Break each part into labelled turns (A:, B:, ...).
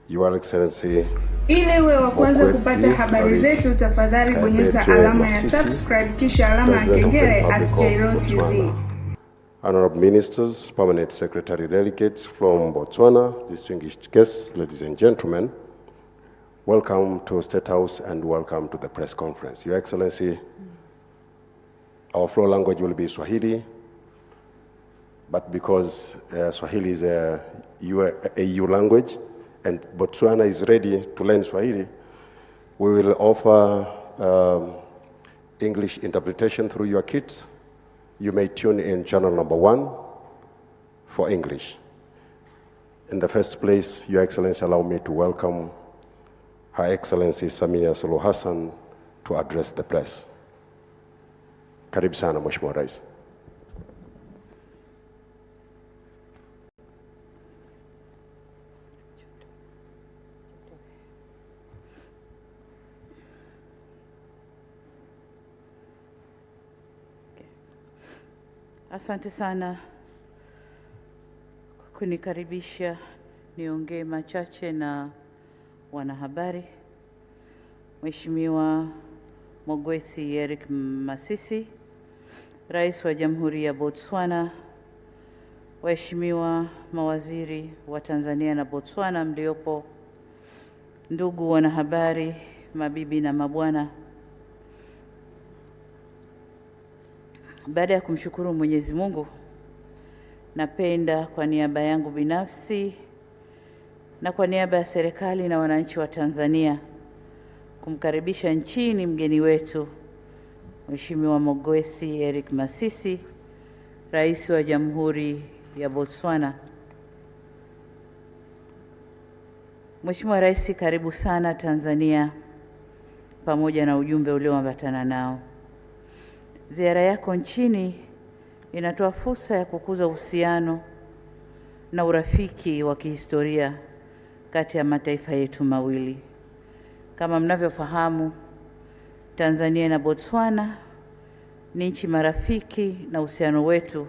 A: Your Excellency.
B: Ili uwe wa kwanza kupata habari zetu, tafadhali bonyeza alama ya subscribe kisha alama ya kengele Jraww Tz.
A: Honorable Ministers, Permanent Secretary Delegates from Botswana, distinguished guests, ladies and gentlemen, welcome to State House and welcome to the press conference. Your Excellency, our floor language will be Swahili, but because Swahili is a EU language, and Botswana is ready to learn Swahili, we will offer English interpretation through your kits. You may tune in channel number 1 for English. In the first place, Your Excellency, allow me to welcome Her Excellency Samia Suluhu Hassan to address the press. Karibu sana Mheshimiwa Rais.
C: Asante sana kunikaribisha niongee machache na wanahabari. Mheshimiwa Mogwesi Eric Masisi, Rais wa Jamhuri ya Botswana, waheshimiwa mawaziri wa Tanzania na Botswana mliopo, ndugu wanahabari, mabibi na mabwana. Baada ya kumshukuru Mwenyezi Mungu, napenda kwa niaba yangu binafsi na kwa niaba ya serikali na wananchi wa Tanzania kumkaribisha nchini mgeni wetu Mheshimiwa Mogwesi Eric Masisi, Rais wa Jamhuri ya Botswana. Mheshimiwa Rais, karibu sana Tanzania pamoja na ujumbe ulioambatana nao. Ziara yako nchini inatoa fursa ya kukuza uhusiano na urafiki wa kihistoria kati ya mataifa yetu mawili. Kama mnavyofahamu, Tanzania na Botswana ni nchi marafiki na uhusiano wetu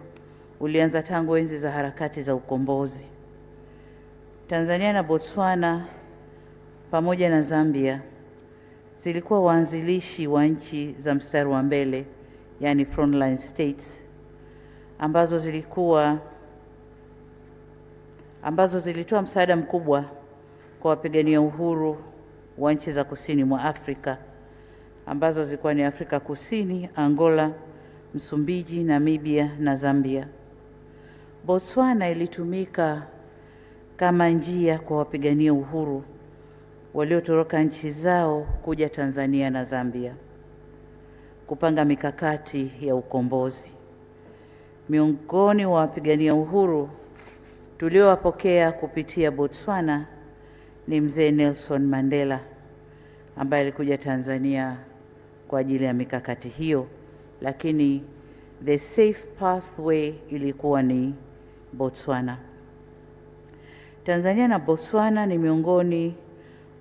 C: ulianza tangu enzi za harakati za ukombozi. Tanzania na Botswana pamoja na Zambia zilikuwa waanzilishi wa nchi za mstari wa mbele, yani frontline states, ambazo zilitoa msaada mkubwa kwa wapigania uhuru wa nchi za kusini mwa Afrika, ambazo zilikuwa ni Afrika Kusini, Angola, Msumbiji, Namibia na Zambia. Botswana ilitumika kama njia kwa wapigania uhuru waliotoroka nchi zao kuja Tanzania na Zambia kupanga mikakati ya ukombozi. Miongoni wa wapigania uhuru tuliowapokea kupitia Botswana ni Mzee Nelson Mandela, ambaye alikuja Tanzania kwa ajili ya mikakati hiyo, lakini the safe pathway ilikuwa ni Botswana. Tanzania na Botswana ni miongoni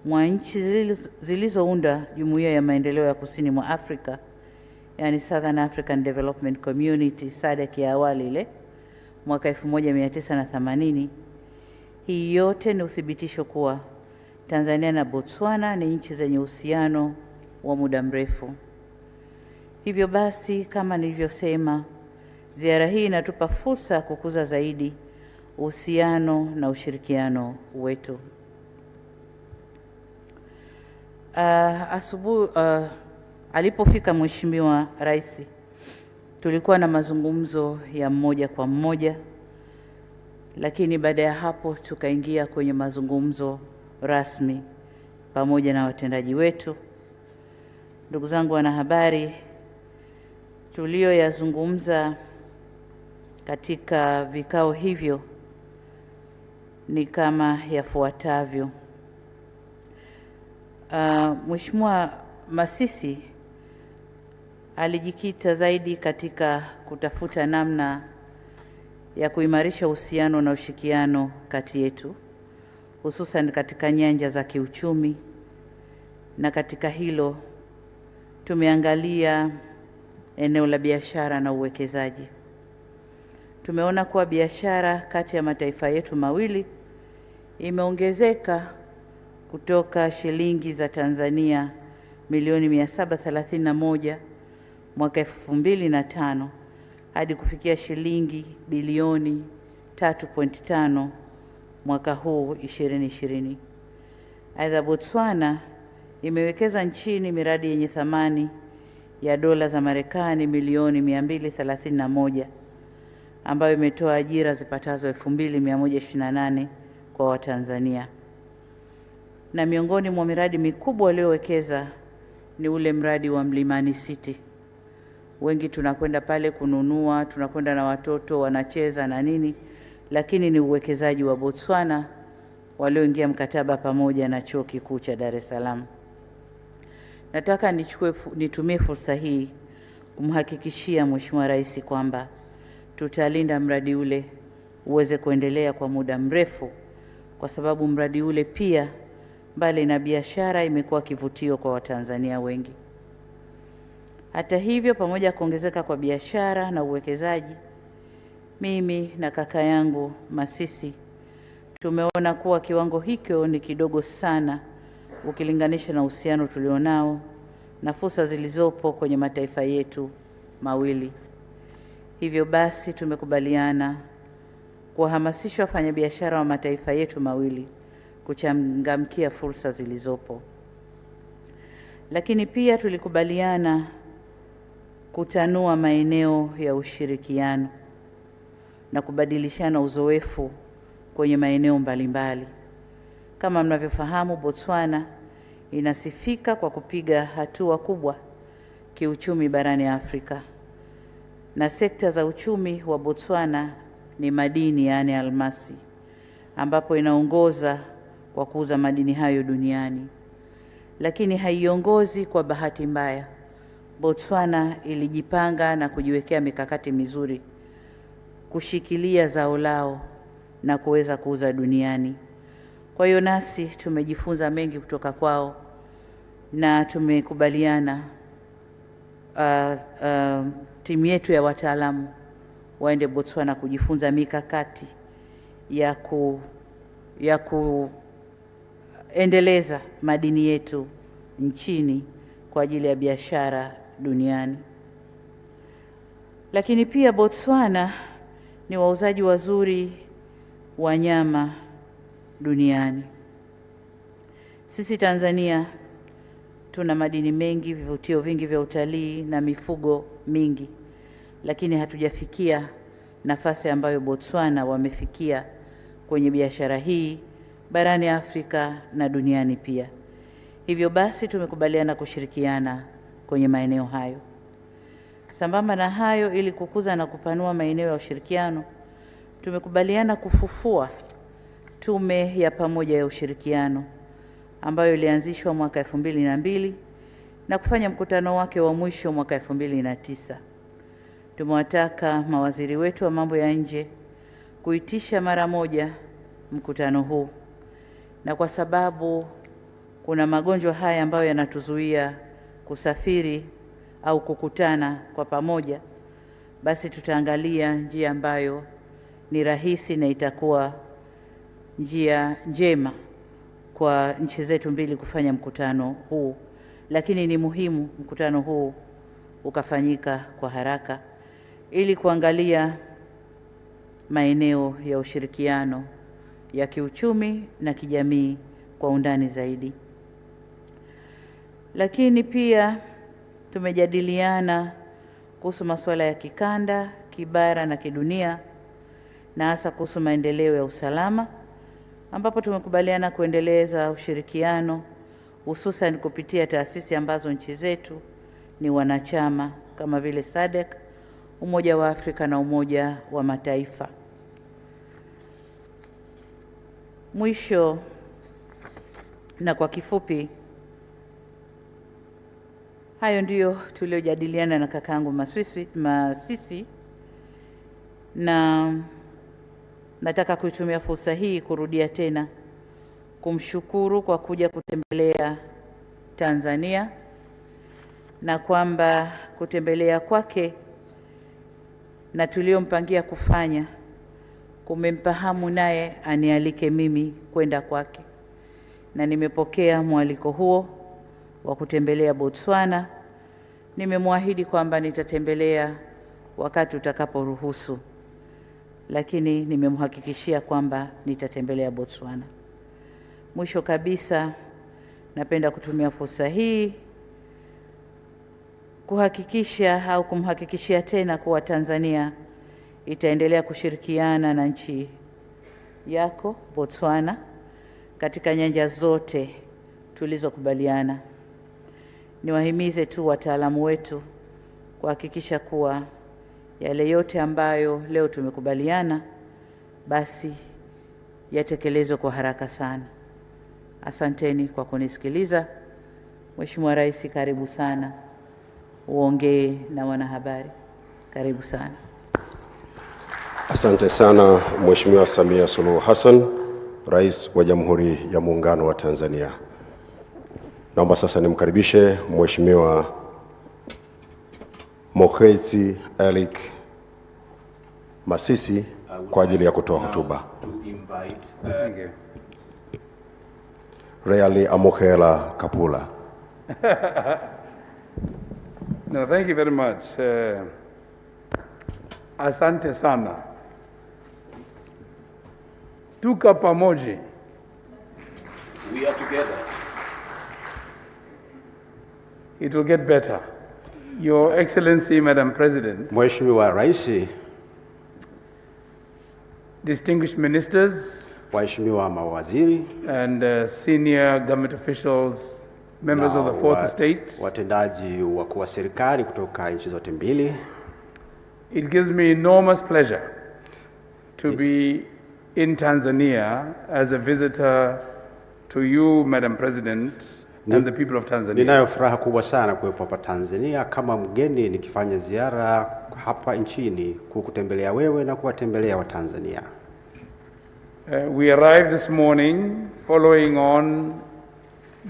C: mwa nchi zilizounda Jumuiya ya Maendeleo ya Kusini mwa Afrika, yani Southern African Development Community, SADC ya awali ile mwaka 1980. Hii yote ni uthibitisho kuwa Tanzania na Botswana ni nchi zenye uhusiano wa muda mrefu. Hivyo basi, kama nilivyosema, ziara hii inatupa fursa ya kukuza zaidi uhusiano na ushirikiano wetu. Alipofika Mheshimiwa Rais, tulikuwa na mazungumzo ya mmoja kwa mmoja, lakini baada ya hapo tukaingia kwenye mazungumzo rasmi pamoja na watendaji wetu. Ndugu zangu wanahabari, tulioyazungumza katika vikao hivyo ni kama yafuatavyo. Mheshimiwa Masisi alijikita zaidi katika kutafuta namna ya kuimarisha uhusiano na ushirikiano kati yetu, hususan katika nyanja za kiuchumi, na katika hilo tumeangalia eneo la biashara na uwekezaji. Tumeona kuwa biashara kati ya mataifa yetu mawili imeongezeka kutoka shilingi za Tanzania milioni 731 mwaka 2005 hadi kufikia shilingi bilioni 3.5 mwaka huu 2020. Aidha, Botswana imewekeza nchini miradi yenye thamani ya dola za Marekani milioni 231 ambayo imetoa ajira zipatazo 2128 kwa Watanzania. Na miongoni mwa miradi mikubwa waliowekeza ni ule mradi wa Mlimani City. Wengi tunakwenda pale kununua, tunakwenda na watoto wanacheza na nini, lakini ni uwekezaji wa Botswana walioingia mkataba pamoja na Chuo Kikuu cha Dar es Salaam. Nataka nitumie fursa hii kumhakikishia Mheshimiwa Rais kwamba tutalinda mradi ule uweze kuendelea kwa muda mrefu, kwa sababu mradi ule pia mbali na biashara imekuwa kivutio kwa Watanzania wengi. Hata hivyo, pamoja kuongezeka kwa biashara na uwekezaji, mimi na kaka yangu Masisi tumeona kuwa kiwango hicho ni kidogo sana ukilinganisha na uhusiano tulionao na fursa zilizopo kwenye mataifa yetu mawili. Hivyo basi tumekubaliana kuwahamasisha wafanyabiashara wa mataifa yetu mawili kuchangamkia fursa zilizopo. Lakini pia tulikubaliana kutanua maeneo ya ushirikiano na kubadilishana uzoefu kwenye maeneo mbalimbali. Kama mnavyofahamu, Botswana inasifika kwa kupiga hatua kubwa kiuchumi barani Afrika. Na sekta za uchumi wa Botswana ni madini, yaani almasi, ambapo inaongoza kwa kuuza madini hayo duniani. Lakini haiongozi kwa bahati mbaya. Botswana ilijipanga na kujiwekea mikakati mizuri kushikilia zao lao na kuweza kuuza duniani. Kwa hiyo nasi tumejifunza mengi kutoka kwao na tumekubaliana timu yetu ya wataalamu waende Botswana kujifunza mikakati ya kuendeleza madini yetu nchini kwa ajili ya biashara duniani. Lakini pia Botswana ni wauzaji wazuri wa nyama duniani. Sisi Tanzania tuna madini mengi, vivutio vingi vya utalii na mifugo mingi, lakini hatujafikia nafasi ambayo Botswana wamefikia kwenye biashara hii barani Afrika na duniani pia. Hivyo basi tumekubaliana kushirikiana kwenye maeneo hayo. Sambamba na hayo, ili kukuza na kupanua maeneo ya ushirikiano, tumekubaliana kufufua tume ya pamoja ya ushirikiano ambayo ilianzishwa mwaka 2002 na kufanya mkutano wake wa mwisho mwaka 2009. Tumewataka mawaziri wetu wa mambo ya nje kuitisha mara moja mkutano huu, na kwa sababu kuna magonjwa haya ambayo yanatuzuia kusafiri au kukutana kwa pamoja, basi tutaangalia njia ambayo ni rahisi na itakuwa njia njema kwa nchi zetu mbili kufanya mkutano huu. Lakini ni muhimu mkutano huu ukafanyika kwa haraka ili kuangalia maeneo ya ushirikiano ya kiuchumi na kijamii kwa undani zaidi. Lakini pia tumejadiliana kuhusu masuala ya kikanda, kibara na kidunia, na hasa kuhusu maendeleo ya usalama, ambapo tumekubaliana kuendeleza ushirikiano hususan kupitia taasisi ambazo nchi zetu ni wanachama kama vile SADC, Umoja wa Afrika na Umoja wa Mataifa. Mwisho na kwa kifupi, hayo ndiyo tuliojadiliana na kakangu Masisi, na nataka kuitumia fursa hii kurudia tena kumshukuru kwa kuja kutembelea Tanzania, na kwamba kutembelea kwake na tuliompangia kufanya kumempa hamu naye anialike mimi kwenda kwake. na nimepokea mwaliko huo wa kutembelea Botswana. Nimemwahidi kwamba nitatembelea wakati utakaporuhusu, lakini nimemhakikishia kwamba nitatembelea Botswana. Mwisho kabisa, napenda kutumia fursa hii kumhakikishia tena kuwa Tanzania itaendelea kushirikiana na nchi yako Botswana katika nyanja zote tulizokubaliana. Niwahimize tu wataalamu wetu kuhakikisha kuwa yale yote ambayo leo tumekubaliana basi yatekelezwe kwa haraka sana. Asanteni kwa kunisikiliza. Mheshimiwa Rais, karibu sana uongee na wanahabari. Karibu sana.
A: Asante sana Mheshimiwa Samia Suluhu Hassan, Rais wa Jamhuri ya Muungano wa Tanzania. Naomba sasa nimkaribishe Mheshimiwa Mokheitsi Elik Masisi kwa ajili ya kutoa hotuba. Reali Amokhela Kapula.
D: No, thank you very much. Asante sana. Tuka pamoja.
E: We are together.
D: It will get better. Your Excellency, Madam President,
E: Mheshimiwa Rais,
D: distinguished ministers,
E: waheshimiwa mawaziri,
D: and senior government officials, members of the fourth estate,
E: watendaji wakuu wa serikali kutoka nchi zote mbili.
D: It gives me enormous pleasure to be in Tanzania as a visitor to you, Madam President, and the people of Tanzania.
E: Ninayo furaha kubwa sana kuwepo hapa Tanzania kama mgeni nikifanya ziara hapa nchini kukutembelea wewe na kuwatembelea wa Tanzania.
D: We arrived this morning following on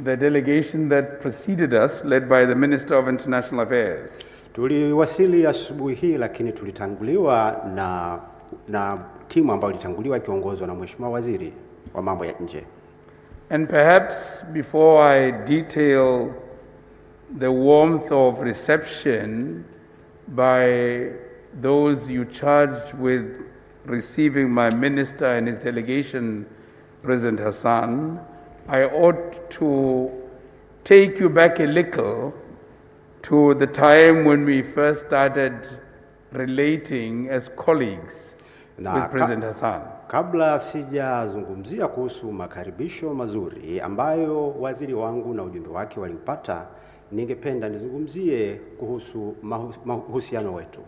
D: the delegation that preceded us, led by the Minister of International Affairs.
E: Tuliwasili asubuhi hii, lakini tulitanguliwa na timu ambayo ilitanguliwa kiongozwa na Mheshimiwa Waziri wa Mambo ya Nje.
D: And perhaps before I detail the warmth of reception by those you charged with receiving my minister and his delegation, President Hassan, I ought to take you back a little to the time when we first started relating as colleagues with President Hassan.
E: Kabla sijazungumzia kuhusu makaribisho mazuri ambayo waziri wangu na ujumbe wake waliupata, ningependa nizungumzie kuhusu mahusiano wetu.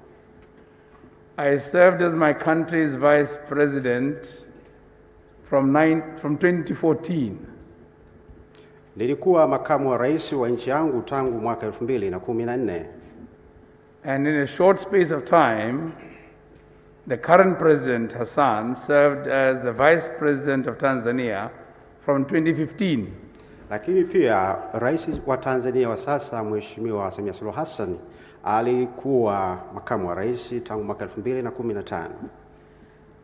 D: I served as my country's vice president from 2014.
E: Nilikuwa makamu wa rais wa nchi yangu tangu mwaka 2014.
D: And in a short space of time, the current President Hassan served as the Vice President of Tanzania from 2015.
E: Lakini pia rais wa Tanzania wa sasa Mheshimiwa Samia Suluhu Hassan alikuwa makamu wa rais tangu mwaka 2015.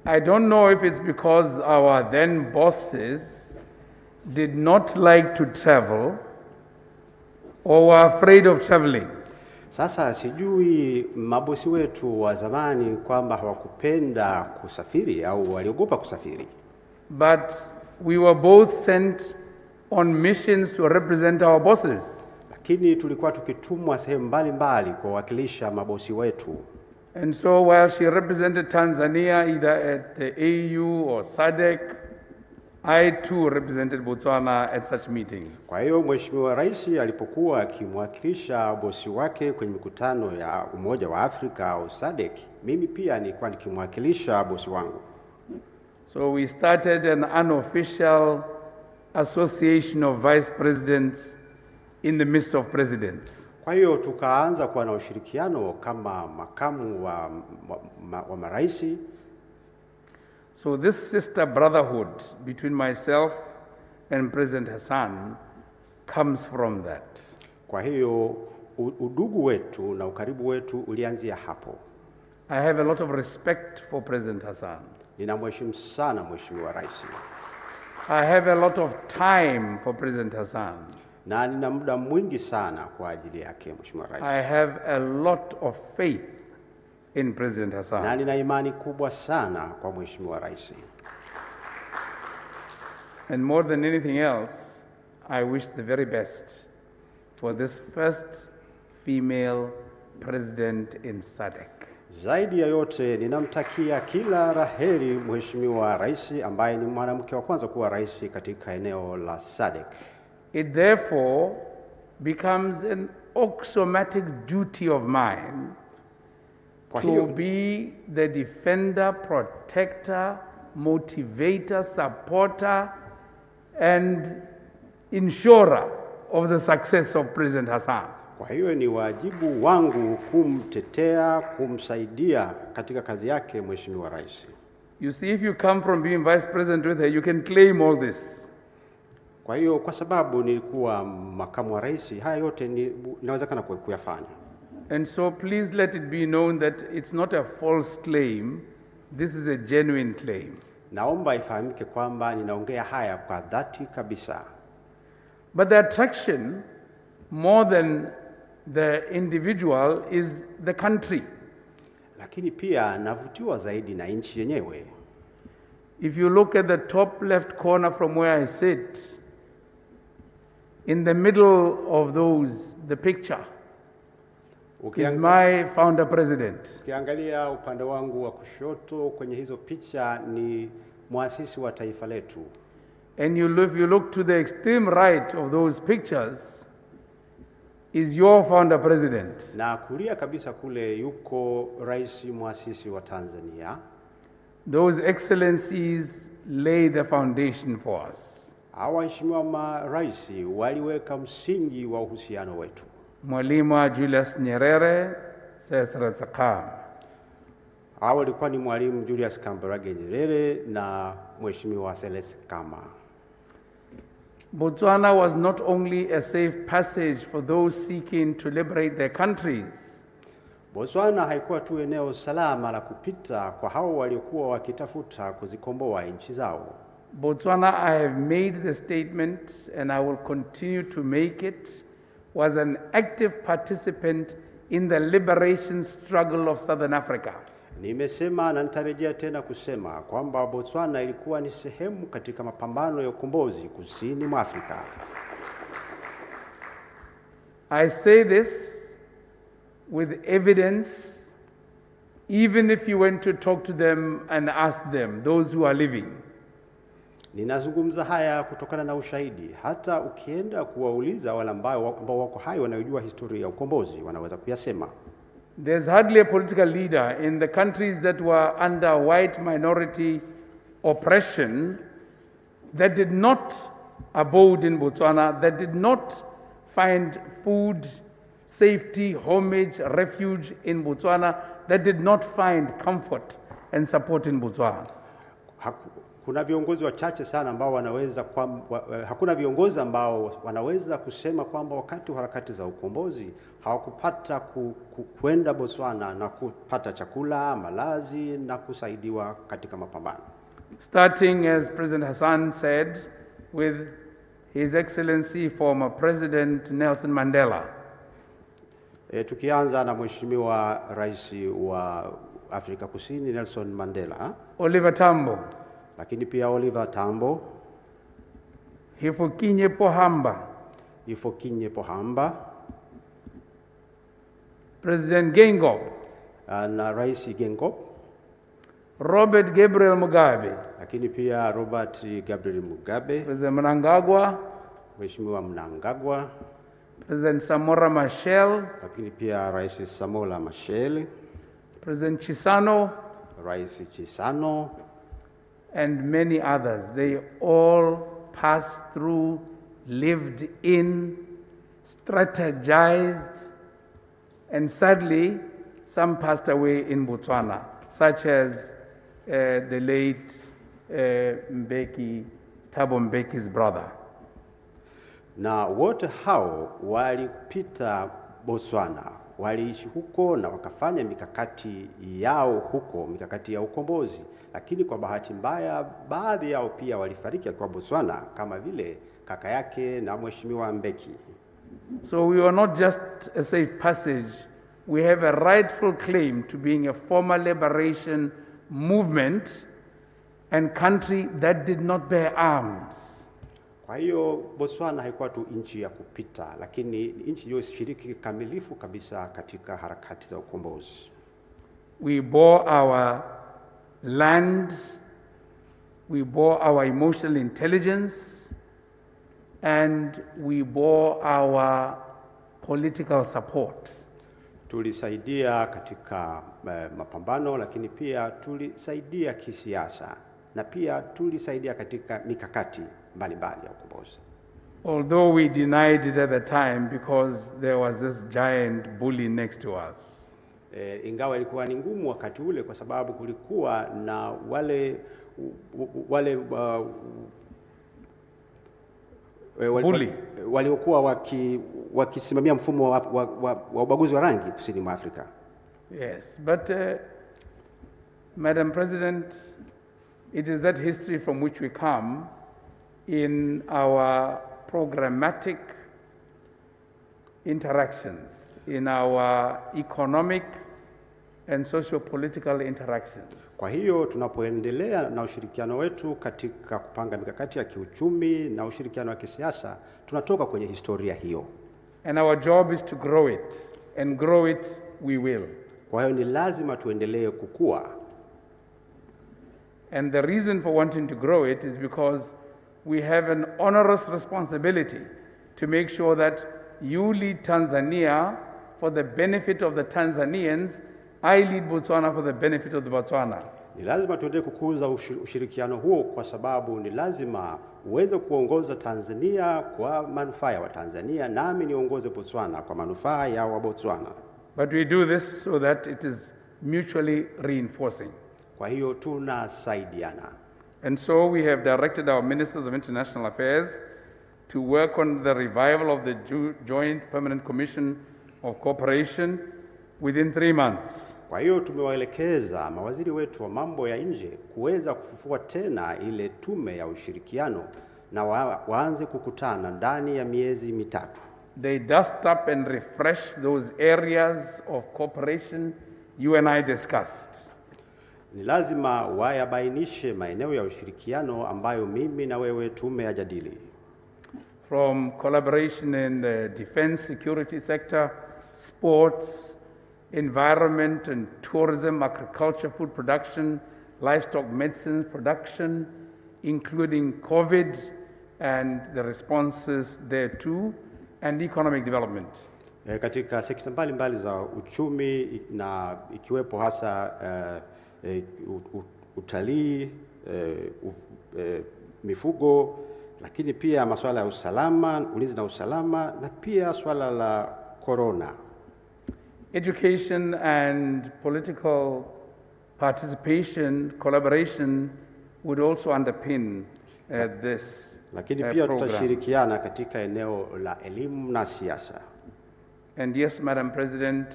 D: I don't know if it's because our then bosses did not like to travel or were afraid of traveling.
E: Sasa sijui mabosi wetu wa zamani kwamba hawakupenda kusafiri au waliogopa kusafiri.
D: But we were both sent on missions to represent our bosses.
E: Lakini tulikuwa tukitumwa sehemu mbalimbali kuwakilisha mabosi wetu.
D: And so while she represented Tanzania either at the AU or SADC, I too represented Botswana at such meetings.
E: Kwa hiyo Mheshimiwa Rais alipokuwa akimwakilisha bosi wake kwenye mikutano ya Umoja wa Afrika au SADC, mimi pia nilikuwa nikimwakilisha bosi wangu.
D: So we started an unofficial association of vice presidents in the midst of presidents.
E: Kwa hiyo tukaanza kuwa na ushirikiano kama makamu wa maraisi.
D: So this sister brotherhood between myself and President Hassan comes from that.
E: Kwa hiyo udugu wetu na ukaribu wetu ulianzia hapo.
D: I have a lot of respect for President Hassan.
E: Ninamheshimu sana Mheshimiwa Rais.
D: I have a lot of time for President Hassan.
E: Na nina muda mwingi sana kwa ajili yake Mheshimiwa Rais.
D: I have a lot of faith in President
E: Na
D: Hassan.
E: nina imani kubwa sana kwa Mheshimiwa Rais.
D: And more than anything else, I wish the very best for this first female president in SADC.
E: Zaidi ya yote ninamtakia kila laheri Mheshimiwa Rais ambaye ni mwanamke wa kwanza kuwa rais katika eneo la SADC.
D: It therefore becomes an axiomatic duty of mine to be the defender, protector, motivator, supporter, and ensurer of the success of President Hassan.
E: Kwa hiyo ni wajibu wangu kumtetea, kumsaidia katika kazi yake Mheshimiwa Rais.
D: You see, if you come from being vice president with her, you can claim all this.
E: Kwa hiyo kwa sababu nilikuwa makamu wa rais, haya yote inawezekana kuyafanya.
D: And so please let it be known that it's not a false claim, this is a genuine claim.
E: Naomba ifahamike kwamba ninaongea haya kwa dhati kabisa.
D: But the attraction, more than the individual, is the country.
E: Lakini pia navutiwa zaidi na nchi yenyewe.
D: If you look at the top left corner from where I sit, in the middle of those, the picture is my founder president.
E: Ukiangalia upande wangu wa kushoto kwenye hizo picha ni muasisi wa taifa letu.
D: And you look to the extreme right of those pictures, is your founder president.
E: Na kulia kabisa kule yuko rais muasisi wa Tanzania.
D: Those excellencies lay the foundation for us.
E: Hawa waheshimiwa marais waliweka msingi wa uhusiano wetu.
D: Mwalimu Julius Nyerere, Sesratakam.
E: Hawa walikuwa ni Mwalimu Julius Kambarage Nyerere na Mheshimiwa Seles Kama.
D: Botswana was not only a safe passage for those seeking to liberate their countries.
E: Botswana haikuwa tu eneo salama la kupita kwa hao waliokuwa wakitafuta kuzikomboa nchi zao.
D: Botswana, I have made the statement and I will continue to make it, was an active participant in the liberation struggle of Southern Africa.
E: Nimesema na nitarejea tena kusema kwamba Botswana ilikuwa ni sehemu katika mapambano ya ukombozi kusini mwa Afrika.
D: I say this with evidence, even if you went to talk to them and ask them, those who are living.
E: Ninazungumza haya kutokana na ushahidi. Hata ukienda kuwauliza wale ambao wako hai wanayojua historia ya ukombozi wanaweza kuyasema.
D: There's hardly a political leader in the countries that were under white minority oppression that did not abode in Botswana, that did not find food, safety, homage, refuge in Botswana, that did not find comfort and support in Botswana.
E: Kuna viongozi wachache sana ambao wanaweza hakuna viongozi ambao wanaweza kusema kwamba wakati wa harakati za ukombozi hawakupata kwenda Botswana na kupata chakula, malazi na kusaidiwa katika mapambano.
D: Starting, as President Hassan said, with His Excellency former President Nelson Mandela.
E: Tukianza na Mheshimiwa Rais wa Afrika Kusini Nelson Mandela.
D: Oliver Tambo.
E: Lakini pia Oliver Tambo.
D: Hifikepunye
E: Pohamba.
D: President Gengo.
E: Na Rais Gengo.
D: Robert Gabriel Mugabe.
E: Lakini pia Robert Gabriel Mugabe.
D: President Mnangagwa.
E: Mheshimiwa Mnangagwa.
D: President Samora Machel.
E: Lakini pia Rais Samora Machel.
D: President Chisano.
E: Rais Chisano.
D: And many others. They all passed through, lived in, strategized, and sadly, some passed away in Botswana, such as the late Thabo Mbeki's brother.
E: Na wote hao walipita Botswana, waliishi huko na wakafanya mikakati yao huko, mikakati ya ukombozi, lakini kwa bahati mbaya baadhi yao pia walifariki kwa Botswana, kama vile kaka yake na Mheshimiwa Mbeki.
D: So we are not just a safe passage, we have a rightful claim to being a former liberation movement and country that did not bear arms.
E: Kwa hiyo Botswana haikuwa tu nchi ya kupita, lakini nchi iliyoshiriki kikamilifu kabisa katika harakati za ukombozi.
D: We bore our land, we bore our emotional intelligence, and we bore our political support.
E: Tulisaidia katika mapambano, lakini pia tulisaidia kisiasa, na pia tulisaidia katika mikakati mbalimbali ya ukombozi.
D: Although we denied it at the time because there was this giant bully next to us.
E: Ingawa ilikuwa ni ngumu wakati ule kwa sababu kulikuwa na waliokuwa wakisimamia mfumo wa ubaguzi wa rangi kusini mwa Afrika.
D: Yes, but Madam President, it is that history from which we come in our programmatic interactions, in our economic and socio-political interactions.
E: Kwa hiyo tunapoendelea na ushirikiano wetu katika kupanga mikakati ya kiuchumi na ushirikiano wa kisiasa, tunatoka kwenye historia hiyo.
D: And our job is to grow it, and grow it we will.
E: Kwa hiyo ni lazima tuendelee kukua.
D: And the reason for wanting to grow it is because we have an onerous responsibility to make sure that you lead Tanzania for the benefit of the Tanzanians, I lead Botswana for the benefit of the Botswana.
E: Ni lazima tuendelee kukuza ushirikiano huo kwa sababu ni lazima uweze kuongoza Tanzania kwa manufaa ya Watanzania, nami niongoze Botswana kwa manufaa ya Wabotswana.
D: But we do this so that it is mutually reinforcing.
E: Kwa hiyo tunasaidiana.
D: And so we have directed our ministers of international affairs to work on the revival of the Joint Permanent Commission of Cooperation within 3 months.
E: Kwa hiyo tumewaelekeza mawaziri wetu wa mambo ya nje kuweza kufufua tena ile tume ya ushirikiano na waanze kukutana ndani ya miezi mitatu.
D: They dust up and refresh those areas of cooperation you and I discussed.
E: Ni lazima wayabainishe maeneo ya ushirikiano ambayo mimi na wewe tumeyajadili.
D: From collaboration in the defense security sector, sports, environment and tourism, agriculture, food production, livestock medicine production, including COVID and the responses thereto, and economic development.
E: Katika sekta mbalimbali za uchumi na ikiwepo hasa utalii, mifugo, lakini pia masuala ya usalama, ulinzi na usalama, na pia swala la corona.
D: Education and political participation, collaboration would also underpin this
E: lakini pia tutashirikiana katika eneo la elimu na siasa.
D: And yes, Madam President,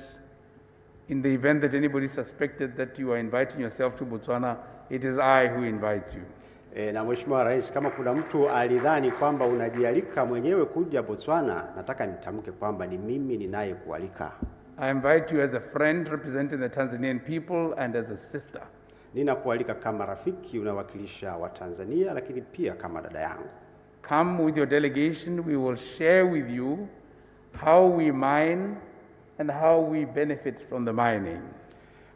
D: in the event that anybody suspected that you are inviting yourself to Botswana, it is I who invite you.
E: Na Mheshimiwa Rais, kama kuna mtu alidhani kwamba unajialika mwenyewe kuja Botswana, nataka nitamke kwamba ni mimi ninayekualika.
D: I invite you as a friend representing the Tanzanian people and as a sister.
E: Ninakualika kama rafiki unawakilisha wa Tanzania, lakini pia kama dada yangu.
D: Come with your delegation, we will share with you how we mine and how we benefit from the mining.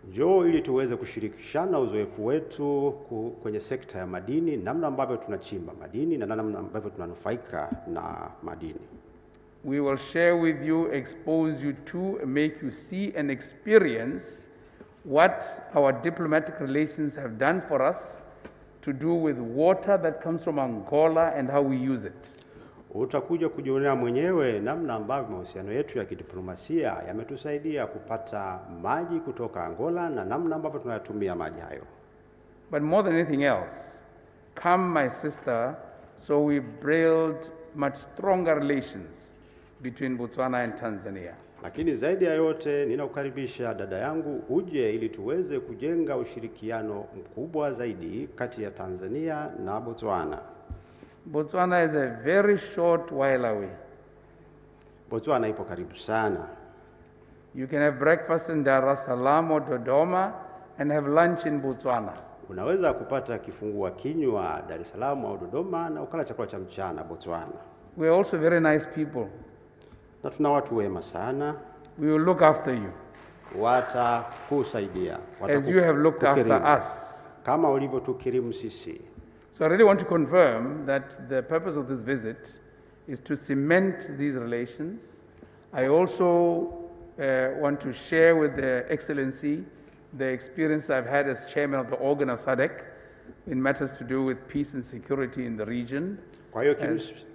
E: Njoo ili tuweze kushirikishana uzoefu wetu kwenye sekta ya madini, namna ambavyo tunachimba madini na namna ambavyo tunanufaika na madini.
D: We will share with you, expose you to, make you see and experience what our diplomatic relations have done for us to do with water that comes from Angola and how we use it.
E: Utakuja kujionea mwenyewe namna ambavyo mahusiano yetu ya kidiplomasia yametusaidia kupata maji kutoka Angola na namna ambavyo tunayatumia maji hayo.
D: But more than anything else, come my sister, so we build much stronger relations between Botswana and Tanzania.
E: Lakini zaidi ya yote ninakukaribisha dada yangu uje ili tuweze kujenga ushirikiano mkubwa zaidi kati ya Tanzania na Botswana.
D: Botswana is a very short while away.
E: Botswana ipo karibu sana.
D: You can have breakfast in Dar es Salaam or Dodoma and have lunch in Botswana.
E: Unaweza kupata kifungua kinywa Dar es Salaam au Dodoma na ukala chakula cha mchana Botswana.
D: We are also very nice people.
E: Na tuna watu wema sana.
D: We will look after you.
E: Watakusaidia.
D: As you have looked after us.
E: Kama ulivyotukirimu sisi.
D: So I really want to confirm that the purpose of this visit is to cement these relations. I also want to share with the Excellency the experience I've had as chairman of the organ of SADC in matters to do with peace and security in the region.
E: Kwa hiyo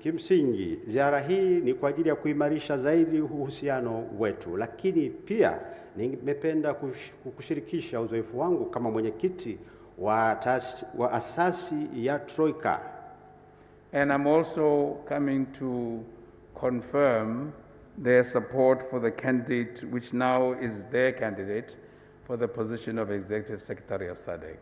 E: kimsingi ziara hii ni kwa ajili ya kuimarisha zaidi uhusiano wetu, lakini pia nimependa kushirikisha uzoefu wangu kama mwenyekiti wa asasi ya Troika.
D: And I'm also coming to confirm their support for the candidate, which now is their candidate, for the position of Executive Secretary of SADC.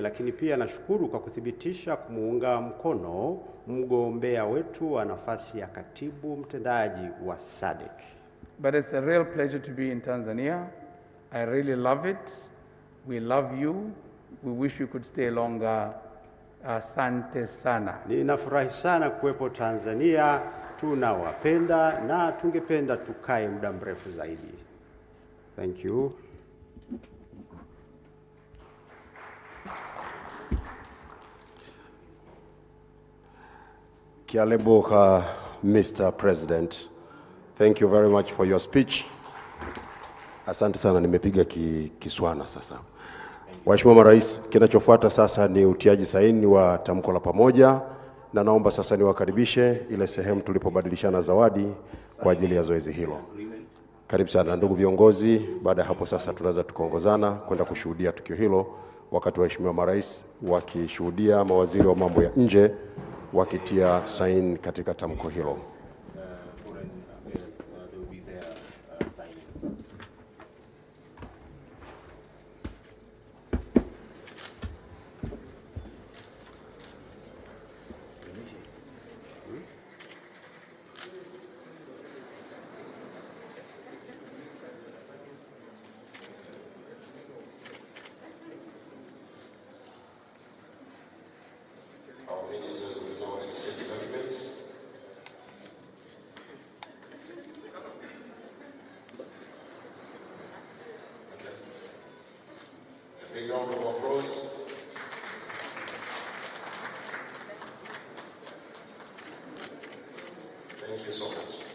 E: Lakini pia nashukuru kwa kuthibitisha kumuunga mkono mgombea wetu wa nafasi ya katibu mtendaji wa SADC.
D: But it's a real pleasure to be in Tanzania. I really love it. We love you. We wish you could stay longer. Asante sana.
E: Ninafurahi sana kuwepo Tanzania. Tunawapenda na tungependa tukae muda mrefu zaidi. Thank you.
A: Kialeboka, Mr. President, thank you very much for your speech. Asante sana, nimepiga Kiswana sasa. Mheshimiwa Marais, kinachofuata sasa ni utiaji saini wa tamko la pamoja, na naomba sasa niwakaribishe ile sehemu tulipobadilishana zawadi kwa ajili ya zoezi hilo. Karibu sana ndugu viongozi. Baada ya hapo sasa tunaweza tukaongozana kwenda kushuhudia tukio hilo, wakati Mheshimiwa Marais wakishuhudia mawaziri wa mambo ya nje wakitia saini katika tamko hilo.
F: Big round of applause. Thank you so much.